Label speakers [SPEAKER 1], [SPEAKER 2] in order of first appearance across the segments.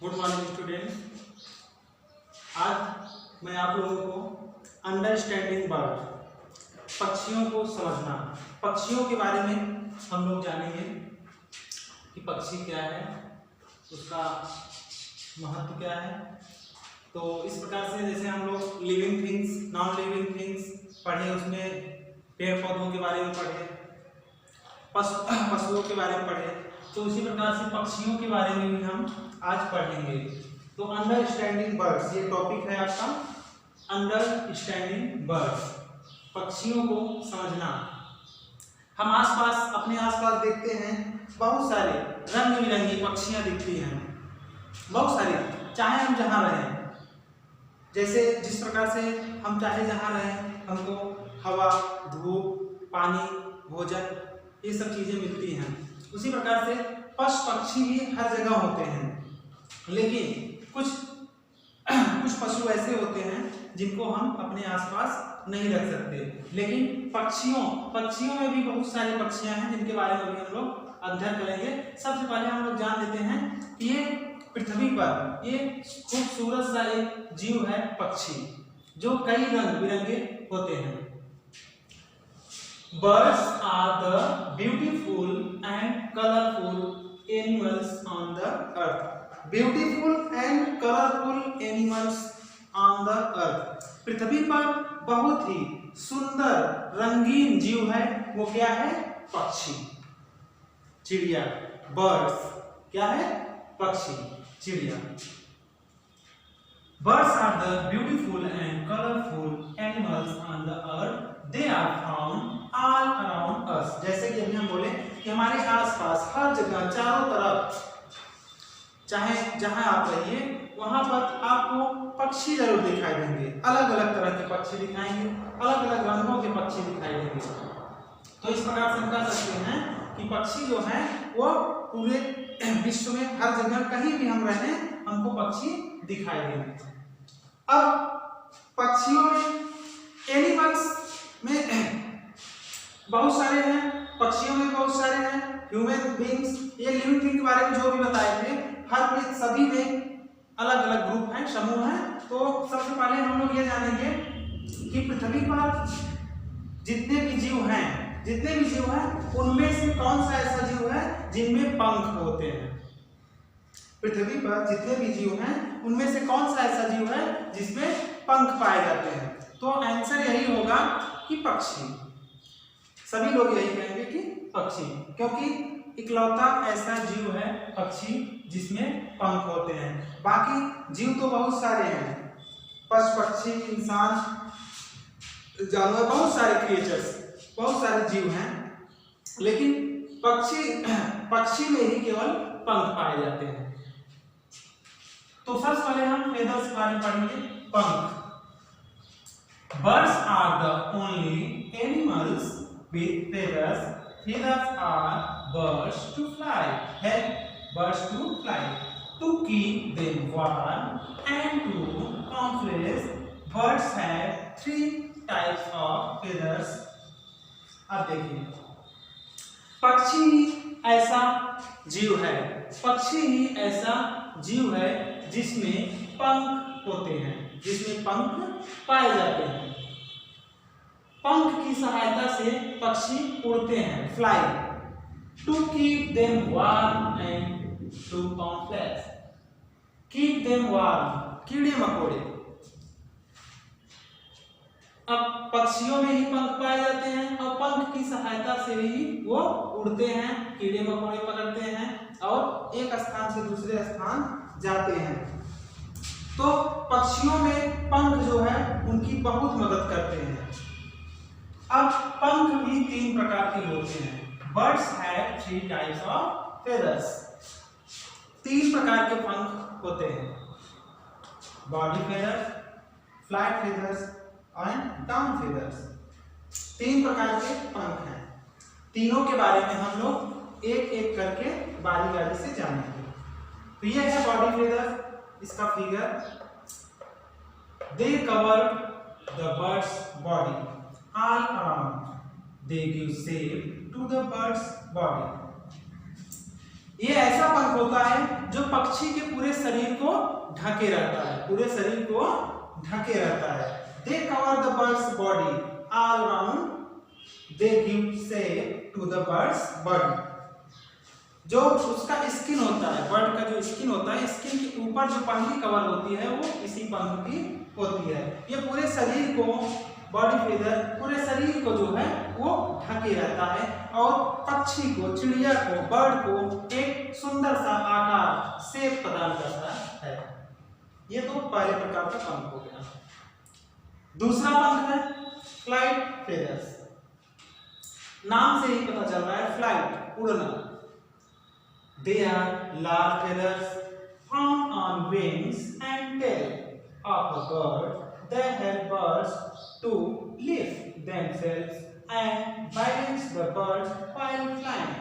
[SPEAKER 1] Good morning student. आज मैं आप लोगों को अंडरस्टैंडिंग बर्ड, पक्षियों को समझना, पक्षियों के बारे में हम लोग जानेंगे कि पक्षी क्या है, उसका महत्व क्या है। तो इस प्रकार से जैसे हम लोग living things, non living things पढ़े, उसमें पेड़ पौधों के बारे में पढ़े, पशुओं के बारे में पढ़े, तो उसी प्रकार से पक्षियों के बारे में भी हम आज पढ़ेंगे। तो अंडरस्टैंडिंग बर्ड्स ये टॉपिक है आपका, अंडरस्टैंडिंग बर्ड्स, पक्षियों को समझना। हम आसपास, अपने आसपास देखते हैं बहुत सारे रंग बिरंगी पक्षियां दिखती हैं, बहुत सारी, चाहे हम जहाँ रहें, जैसे जिस प्रकार से हम चाहे जहाँ रहें हमको हवा, धूप, पानी, भोजन, ये सब चीजें मिलती हैं। उसी प्रकार से पशु पक्षी भी हर जगह होते हैं, लेकिन कुछ पशु ऐसे होते हैं जिनको हम अपने आसपास नहीं रख सकते। लेकिन पक्षियों में भी बहुत सारी पक्षियां हैं जिनके बारे में भी हम लोग अध्ययन करेंगे। सबसे पहले हम लोग जान लेते हैं कि ये पृथ्वी पर ये खूबसूरत सा एक जीव है पक्षी, जो कई रंग बिरंगे होते हैं। Birds are the beautiful and colorful animals on the earth. Beautiful and colorful animals on the earth. पृथ्वी पर बहुत ही सुंदर रंगीन जीव है, वो क्या है? पक्षी, चिड़िया। Birds क्या है? पक्षी, चिड़िया। Birds are the beautiful and colorful animals on the earth. They are found all around us. जैसे कि अभी हम बोले कि हमारे आसपास हर जगह, चारों तरफ, चाहे जहां आप रहिए वहां पर आपको पक्षी जरूर दिखाई देंगे। अलग अलग तरह के पक्षी दिखाएंगे, अलग अलग रंगों के पक्षी दिखाई देंगे। तो इस प्रकार से हम कह सकते हैं कि पक्षी जो है वो पूरे विश्व में हर जगह, कहीं भी हम रहें, हमको पक्षी दिखाई देंगे। अब पक्षियों में, एनिमल्स में बहुत सारे हैं, पक्षियों में बहुत सारे हैं, ह्यूमन बीइंग्स, ये लिविंग थिंग के बारे में जो भी बताए थे, हर में सभी में अलग अलग ग्रुप हैं, समूह हैं। तो सबसे पहले हम लोग ये जानेंगे कि पृथ्वी पर जितने भी जीव हैं उनमें से कौन सा ऐसा जीव है जिनमें पंख होते हैं। पृथ्वी पर जितने भी जीव हैं उनमें से कौन सा ऐसा जीव है जिसमें पंख पाए जाते हैं? तो आंसर यही होगा कि पक्षी। सभी लोग यही कहेंगे कि पक्षी, क्योंकि इकलौता ऐसा जीव है पक्षी जिसमें पंख होते हैं। बाकी जीव तो बहुत सारे हैं, पशु पक्षी, इंसान, जानवर, बहुत सारे क्रिएचर्स, बहुत सारे जीव हैं, लेकिन पक्षी में ही केवल पंख पाए जाते हैं। तो सबसे पहले हम फेदर्स के बारे में पढ़ेंगे। पंख। Birds are the only animals with feathers. Feathers are birds to fly. Help birds to fly. To keep them warm and to camouflage, birds have 3 types of feathers. अब देखिए, पक्षी ही ऐसा जीव है जिसमें पंख होते हैं, जिसमें पंख पाए जाते हैं। पंख की सहायता से पक्षी उड़ते हैं, fly. To keep them warm and to complex. Keep them warm, कीड़े मकोड़े। अब पक्षियों में ही पंख पाए जाते हैं और पंख की सहायता से ही वो उड़ते हैं, कीड़े मकोड़े पकड़ते हैं और एक स्थान से दूसरे स्थान जाते हैं। तो पक्षियों में पंख जो है उनकी बहुत मदद करते हैं। अब पंख भी 3 प्रकार के होते हैं। Birds have 3 types of feathers. 3 प्रकार के पंख होते हैं, body feathers, flat feathers and down feathers. 3 प्रकार के पंख हैं। तीनों के बारे में हम लोग एक एक करके बारी बारी से जानेंगे। तो ये है बॉडी फेदर, इसका figure. They cover the bird's body all around. They give shape to the bird's body. ये ऐसा पंख होता है जो पक्षी के पूरे शरीर को ढके रहता है, पूरे शरीर को ढके रहता है। They cover the bird's body all around, they give shape to the bird's body. जो उसका स्किन होता है, बर्ड का जो स्किन होता है, स्किन के ऊपर जो पंखी कवर होती है वो इसी पंख की होती है। ये पूरे शरीर को, बॉडी फेदर पूरे शरीर को जो है वो ढके रहता है और पक्षी को, चिड़िया को, बर्ड को एक सुंदर सा आकार, शेप प्रदान करता है। ये तो पहले प्रकार का पंख हो गया। दूसरा पंख है फ्लाइट फेदर्स। नाम से ही पता चल रहा है फ्लाइट, उड़ना। They are large feathers found on wings and tail of a bird that help birds to lift themselves and balance the bird while flying.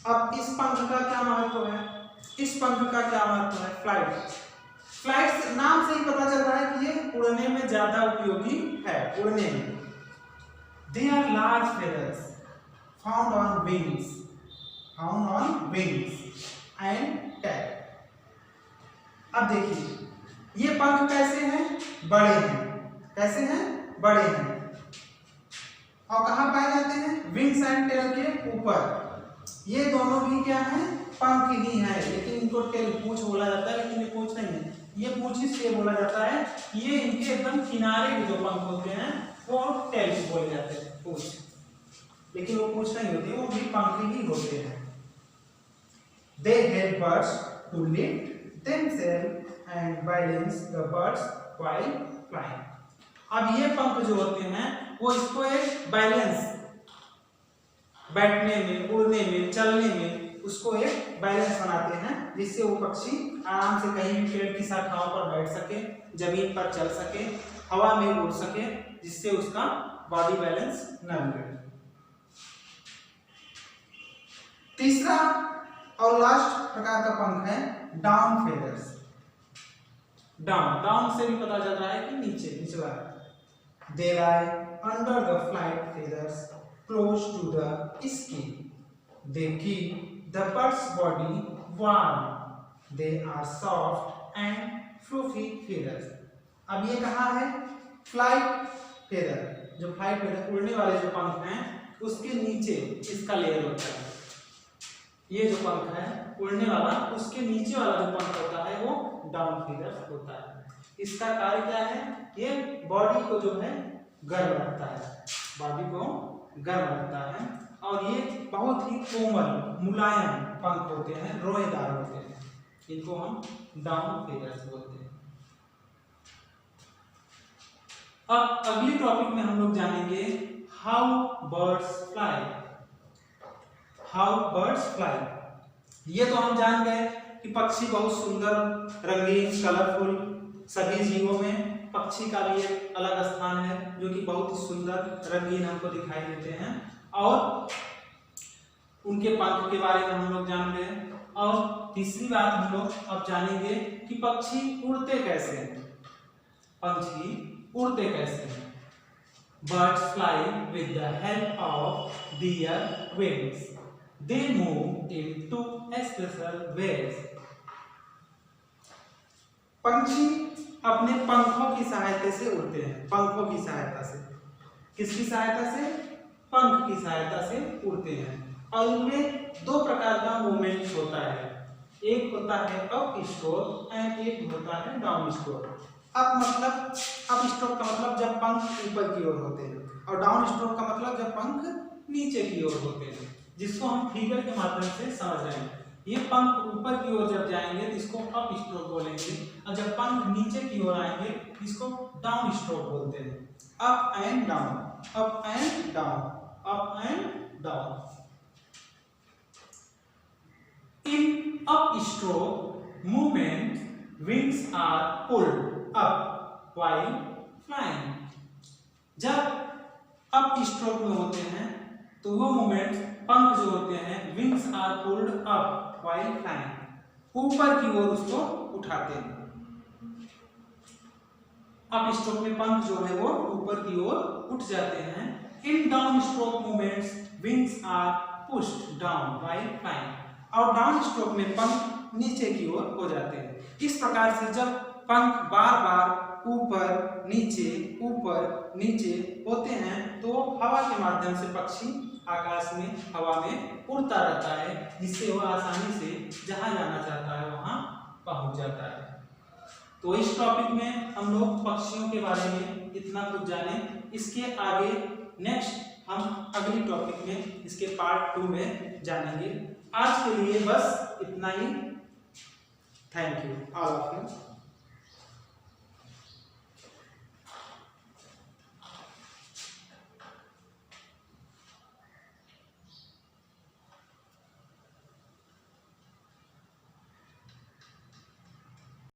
[SPEAKER 1] अब इस पंख का क्या महत्व है? इस पंख का क्या महत्व है? फ्लाइट। फ्लाइट नाम से ही पता चल रहा है कि ये उड़ने में ज्यादा उपयोगी है, उड़ने में। They are large feathers found on wings, found on wings and tail। अब देखिए ये पंख कैसे हैं? बड़े हैं। कैसे हैं? बड़े हैं। और कहाँ पाए जाते हैं? विंग्स एंड टेल के ऊपर। ये दोनों भी क्या हैं? पंख ही हैं, लेकिन इनको टेल, पूंछ बोला जाता है, लेकिन ये पूंछ नहीं है। ये पूंछ इसलिए बोला जाता है, ये इनके एकदम किनारे के जो पंख होते हैं वो टेल बोले जाते हैं, पूंछ। लेकिन वो पूंछ नहीं होती, वो भी पंख ही होते हैं। They help birds to lift themselves and balance the birds while flying। अब ये पंख जो होते हैं वो इसको एक बैलेंस, बैठने में, उड़ने में, चलने में उसको एक बैलेंस बनाते हैं, जिससे वो पक्षी आराम से कहीं भी पेड़ की शाखाओं पर बैठ सके, जमीन पर चल सके, हवा में उड़ सके, जिससे उसका बॉडी बैलेंस न बिगड़े। तीसरा और लास्ट प्रकार का पंख है डाउन फेदर्स। डाउन, डाउन से भी पता चल रहा है कि नीचे, निचला। They lie under the flight feathers close to the skin. They keep the bird's body warm. They are soft and fluffy feathers। अब ये कहाँ है? फ्लाइट फेदर, जो फ्लाइट फेदर उड़ने वाले जो पंख हैं उसके नीचे इसका लेयर होता है। ये जो पंख है उड़ने वाला, उसके नीचे वाला जो पंख होता है वो डाउन फीदर होता है। इसका कार्य क्या है? ये बॉडी को जो है गर्म रखता है, बॉडी को गर्म रखता है। और ये बहुत ही कोमल, मुलायम पंख होते हैं, रोएदार होते हैं, इनको हम डाउन फीदर्स बोलते हैं। अब अगली टॉपिक में हम लोग जानेंगे how birds fly. How birds fly. ये तो हम जान गए कि पक्षी बहुत सुंदर, रंगीन, कलरफुल, सभी जीवों में पक्षी का भी एक अलग स्थान है, जो कि बहुत ही सुंदर, रंगीन हमको दिखाई देते हैं। और उनके पंख के बारे में हम लोग जान गए। और तीसरी बात हम लोग अब जानेंगे कि पक्षी उड़ते कैसे हैं। पंछी उड़ते कैसे हैं? Birds fly with the help of their wings. They move in two special ways। पंछी अपने पंखों की सहायता से उड़ते हैं, पंखों की सहायता से। किसकी सहायता से? पंख की सहायता से उड़ते हैं। और उनमें दो प्रकार का मूवमेंट होता है, एक होता है अप स्ट्रोक एंड एक होता है डाउन स्ट्रोक। अप मतलब, अप स्ट्रोक का मतलब जब पंख ऊपर की ओर होते हैं, और डाउन स्ट्रोक का मतलब जब पंख नीचे की ओर होते हैं, जिसको हम फिगर के माध्यम से समझ रहे हैं। ये पंख ऊपर की ओर जब जाएंगे तो इसको अप स्ट्रोक बोलेंगे, और जब पंख नीचे की ओर आएंगे इसको डाउन स्ट्रोक बोलते हैं। Up and down, up and down, up and down. In up stroke movement wings are pulled up while flying. जब अप स्ट्रोक में होते हैं तो वो मूवमेंट, पंख जो होते हैं, wings are pulled up while flying, ऊपर की ओर उसको उठाते हैं। अप स्ट्रोक में पंख जो है वो ऊपर की ओर उठ जाते हैं। In down stroke movements wings are pushed down while flying. और डाउन स्ट्रोक में पंख नीचे की ओर हो जाते हैं। इस प्रकार से जब पंख बार बार ऊपर नीचे होते हैं तो हवा के माध्यम से पक्षी आकाश में हवा में उड़ता रहता है, जिससे वह आसानी से जहां जाना चाहता है वहां पहुंच जाता है। तो इस टॉपिक में हम लोग पक्षियों के बारे में इतना कुछ जाने। इसके आगे नेक्स्ट हम अगली टॉपिक में इसके पार्ट 2 में जानेंगे। आज के लिए बस इतना ही। Thank you all of you.